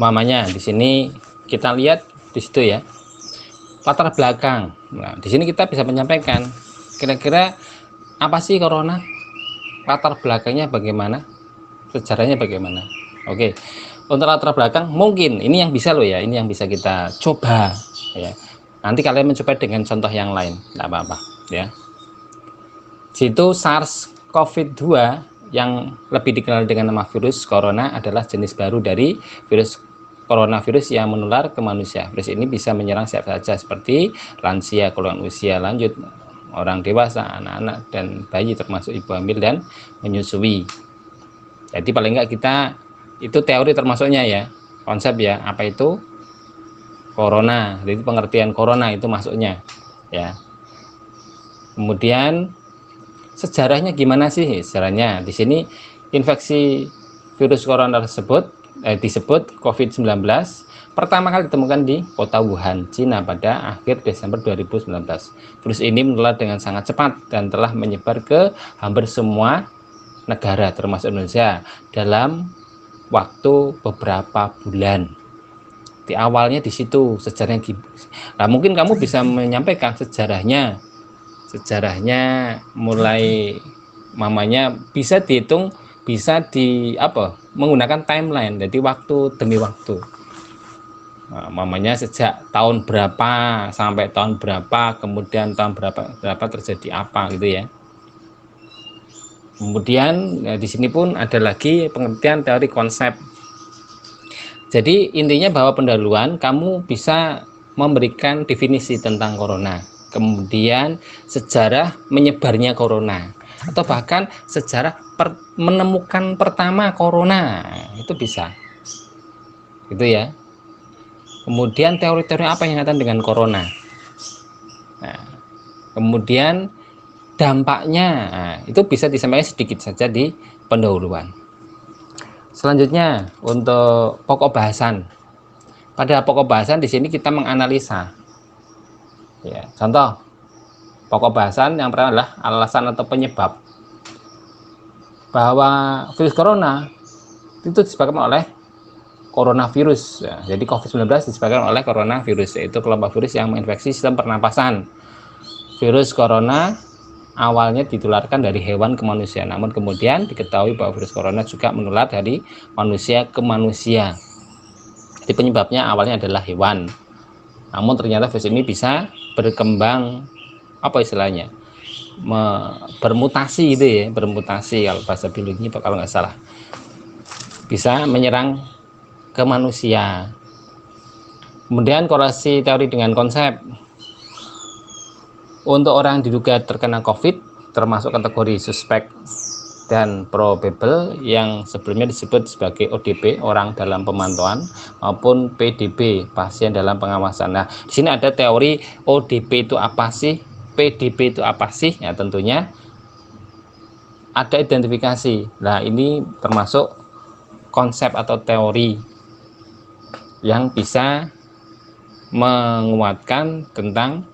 Mamanya di sini kita lihat di situ ya, latar belakang. Nah, di sini kita bisa menyampaikan kira-kira apa sih corona, latar belakangnya bagaimana, sejarahnya bagaimana. Oke, untuk latar belakang mungkin ini yang bisa loh ya, ini yang bisa kita coba ya. Nanti kalian mencoba dengan contoh yang lain, tidak apa-apa ya. Situ SARS-CoV-2 yang lebih dikenal dengan nama virus corona adalah jenis baru dari virus coronavirus yang menular ke manusia. Virus ini bisa menyerang siapa saja seperti lansia, golongan usia lanjut, orang dewasa, anak-anak, dan bayi termasuk ibu hamil dan menyusui. Jadi paling enggak kita itu teori termasuknya ya, konsep ya, apa itu corona, jadi pengertian corona itu masuknya ya. Kemudian sejarahnya gimana sih? Sejarahnya di sini infeksi virus corona tersebut disebut COVID-19 pertama kali ditemukan di kota Wuhan, Cina pada akhir Desember 2019. Virus ini menular dengan sangat cepat dan telah menyebar ke hampir semua negara termasuk Indonesia dalam waktu beberapa bulan. Di awalnya di situ sejarahnya. Nah, mungkin kamu bisa menyampaikan sejarahnya mulai mamanya bisa dihitung, bisa di apa menggunakan timeline, jadi waktu demi waktu. Nah, mamanya sejak tahun berapa sampai tahun berapa, kemudian tahun berapa terjadi apa gitu ya. Kemudian di sini pun ada lagi pengertian teori konsep. Jadi intinya bahwa pendahuluan kamu bisa memberikan definisi tentang corona, kemudian sejarah menyebarnya corona, atau bahkan sejarah menemukan pertama corona, itu bisa gitu ya. Kemudian teori-teori apa yang kaitan dengan corona, nah, kemudian dampaknya, nah, itu bisa disampaikan sedikit saja di pendahuluan. Selanjutnya untuk pokok bahasan. Pada pokok bahasan di sini kita menganalisa. Ya, contoh pokok bahasan yang pertama adalah alasan atau penyebab bahwa virus corona itu disebabkan oleh coronavirus. Ya, jadi COVID-19 disebabkan oleh coronavirus, yaitu kelompok virus yang menginfeksi sistem pernapasan. Virus corona awalnya ditularkan dari hewan ke manusia, namun kemudian diketahui bahwa virus corona juga menular dari manusia ke manusia. Jadi penyebabnya awalnya adalah hewan, namun ternyata virus ini bisa berkembang, apa istilahnya, bermutasi gitu ya, bermutasi kalau bahasa biologinya kalau nggak salah, bisa menyerang ke manusia. Kemudian korelasi teori dengan konsep. Untuk orang diduga terkena COVID termasuk kategori suspek dan probable yang sebelumnya disebut sebagai ODP, orang dalam pemantauan, maupun PDB, pasien dalam pengawasan. Nah, di sini ada teori ODP itu apa sih, PDB itu apa sih? Ya, tentunya ada identifikasi. Nah, ini termasuk konsep atau teori yang bisa menguatkan tentang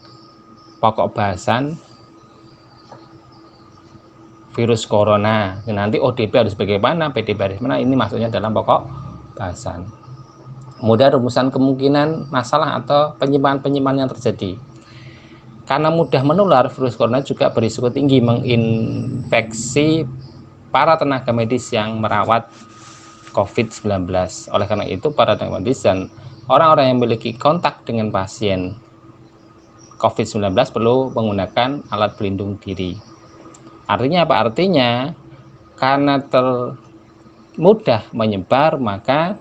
pokok bahasan virus corona. Nanti ODP harus bagaimana, PDB harus mana, ini masuknya dalam pokok bahasan. Kemudian rumusan kemungkinan masalah atau penyimpangan-penyimpangan yang terjadi. Karena mudah menular, virus corona juga berisiko tinggi menginfeksi para tenaga medis yang merawat COVID-19. Oleh karena itu, para tenaga medis dan orang-orang yang memiliki kontak dengan pasien COVID-19 perlu menggunakan alat pelindung diri. Artinya apa? Artinya karena mudah menyebar, maka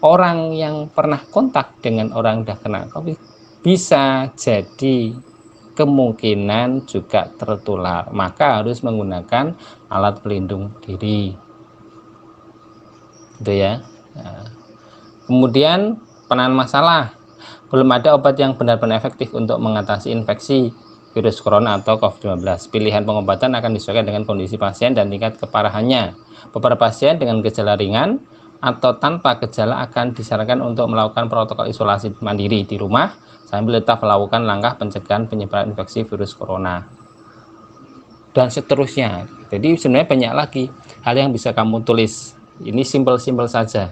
orang yang pernah kontak dengan orang yang sudah kena COVID bisa jadi kemungkinan juga tertular, maka harus menggunakan alat pelindung diri gitu ya. Nah, kemudian penanganan masalah, belum ada obat yang benar-benar efektif untuk mengatasi infeksi virus corona atau COVID-19. Pilihan pengobatan akan disesuaikan dengan kondisi pasien dan tingkat keparahannya. Beberapa pasien dengan gejala ringan atau tanpa gejala akan disarankan untuk melakukan protokol isolasi mandiri di rumah sambil tetap melakukan langkah pencegahan penyebaran infeksi virus corona dan seterusnya. Jadi sebenarnya banyak lagi hal yang bisa kamu tulis. Ini simpel-simpel saja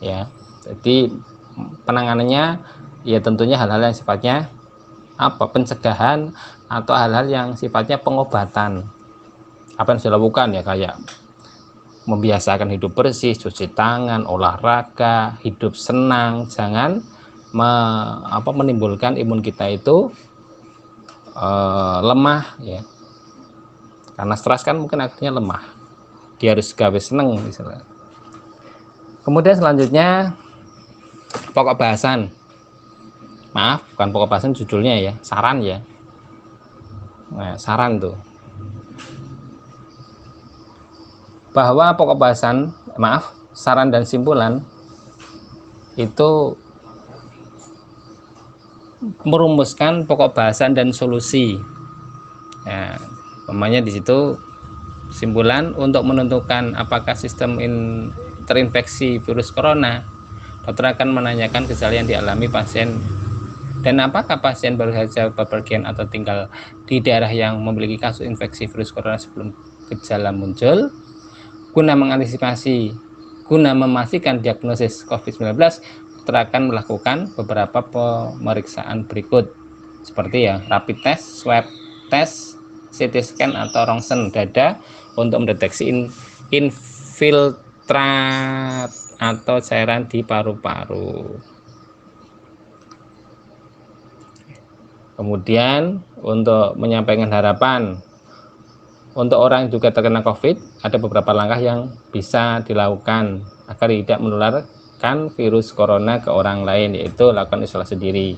ya. Jadi penanganannya ya tentunya hal-hal yang sifatnya pencegahan atau hal-hal yang sifatnya pengobatan. Apa yang sudah dilakukan ya, kayak membiasakan hidup bersih, cuci tangan, olahraga, hidup senang, jangan menimbulkan imun kita itu lemah ya. Karena stres kan mungkin akhirnya lemah. Dia harus gawe seneng misalnya. Kemudian selanjutnya pokok bahasan. Maaf, bukan pokok bahasan judulnya ya, saran ya. Nah, saran tuh. Bahwa pokok bahasan, saran dan simpulan itu merumuskan pokok bahasan dan solusi. Nah, namanya di situ simpulan untuk menentukan apakah sistem terinfeksi virus corona. Dokter akan menanyakan gejala yang dialami pasien dan apakah pasien baru saja bepergian atau tinggal di daerah yang memiliki kasus infeksi virus corona sebelum gejala muncul. Guna memastikan diagnosis COVID-19, dokter akan melakukan beberapa pemeriksaan berikut seperti ya rapid test, swab test, CT scan atau rongsen dada untuk mendeteksi infiltrat atau cairan di paru-paru. Kemudian untuk menyampaikan harapan untuk orang yang juga terkena COVID, ada beberapa langkah yang bisa dilakukan agar tidak menularkan virus corona ke orang lain, yaitu lakukan isolasi diri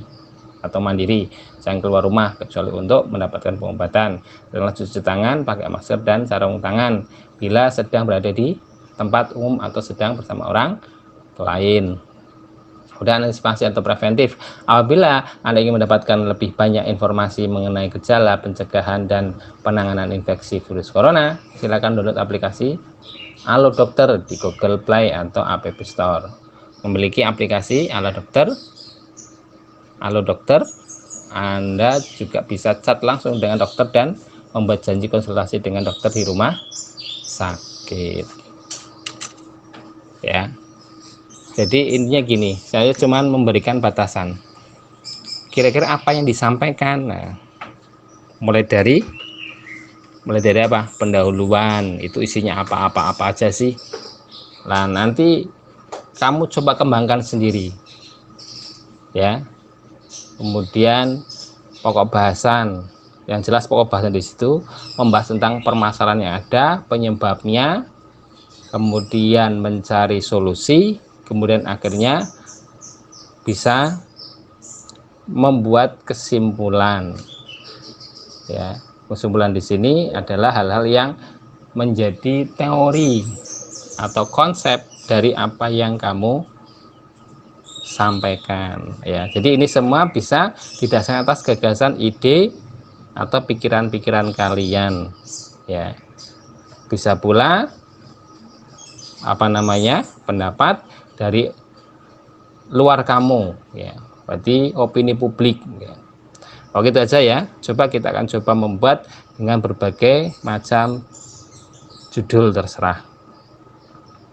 atau mandiri, jangan keluar rumah kecuali untuk mendapatkan pengobatan, dan cuci tangan, pakai masker dan sarung tangan bila sedang berada di tempat umum atau sedang bersama orang lain. Kemudian antisipasi atau preventif, apabila Anda ingin mendapatkan lebih banyak informasi mengenai gejala, pencegahan, dan penanganan infeksi virus corona, silakan download aplikasi Halo Dokter di Google Play atau App Store. Memiliki aplikasi Halo Dokter, Anda juga bisa chat langsung dengan dokter dan membuat janji konsultasi dengan dokter di rumah sakit. Ya. Jadi intinya gini, saya cuma memberikan batasan. Kira-kira apa yang disampaikan? Nah, mulai dari apa? Pendahuluan, itu isinya apa aja sih? Nah, nanti kamu coba kembangkan sendiri. Ya. Kemudian pokok bahasan. Yang jelas pokok bahasan di situ membahas tentang permasalahan yang ada, penyebabnya, kemudian mencari solusi, kemudian akhirnya bisa membuat kesimpulan. Ya, kesimpulan di sini adalah hal-hal yang menjadi teori atau konsep dari apa yang kamu sampaikan. Ya, jadi ini semua bisa didasarkan atas gagasan, ide atau pikiran-pikiran kalian. Ya, bisa pula pendapat dari luar kamu. Ya, berarti opini publik. Ya. Oke, itu aja ya. Coba kita akan coba membuat dengan berbagai macam judul terserah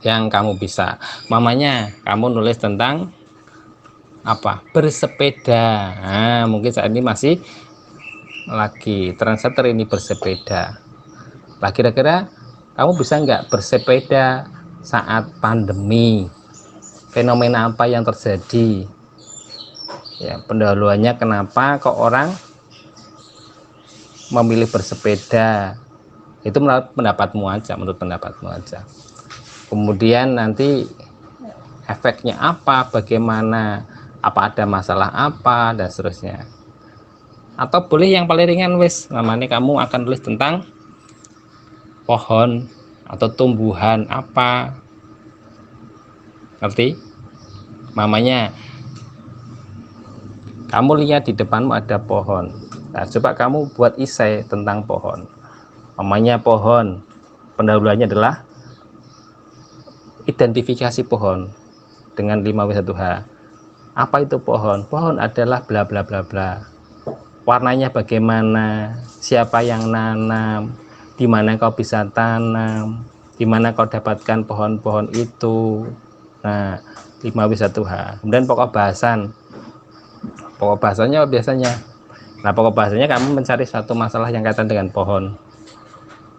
yang kamu bisa. Mamanya kamu nulis tentang bersepeda. Nah, mungkin saat ini masih lagi trendsetter ini bersepeda. Nah, kira-kira kamu bisa nggak bersepeda saat pandemi? Fenomena apa yang terjadi? Ya, pendahuluannya kenapa kok orang memilih bersepeda? Itu menurut pendapatmu aja. Kemudian nanti efeknya apa, bagaimana, apa ada masalah apa, dan seterusnya. Atau boleh yang paling ringan namanya kamu akan tulis tentang pohon atau tumbuhan apa, ngerti? Mamanya kamu lihat di depanmu ada pohon. Nah, coba kamu buat isai tentang pohon. Mamanya pohon, pendahuluannya adalah identifikasi pohon dengan 5W1H. Apa itu pohon? Pohon adalah bla bla bla bla. Warnanya bagaimana? Siapa yang nanam? Di mana kau bisa tanam? Di mana kau dapatkan pohon-pohon itu? Nah, 5W1H. Kemudian pokok bahasanya biasanya. Nah, pokok bahasanya kamu mencari satu masalah yang kaitan dengan pohon.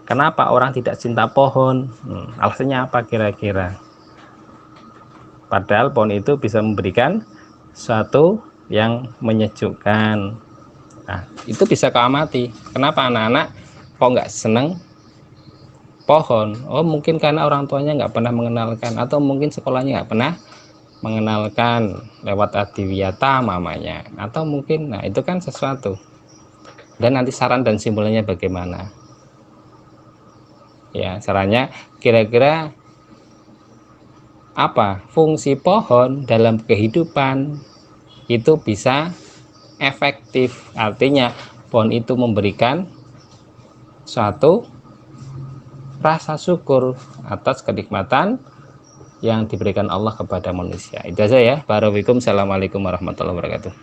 Kenapa orang tidak cinta pohon? Alasannya apa kira-kira? Padahal pohon itu bisa memberikan suatu yang menyejukkan. Nah, itu bisa kau amati. Kenapa anak-anak kok nggak seneng pohon? Oh, mungkin karena orang tuanya nggak pernah mengenalkan, atau mungkin sekolahnya nggak pernah mengenalkan lewat adiwiyata mamanya, atau mungkin, nah itu kan sesuatu. Dan nanti saran dan simbolnya bagaimana? Ya, sarannya kira-kira apa fungsi pohon dalam kehidupan itu bisa efektif. Artinya pohon itu memberikan suatu rasa syukur atas kenikmatan yang diberikan Allah kepada manusia. Itu saja ya. Barakallahu fikum. Assalamualaikum warahmatullahi wabarakatuh.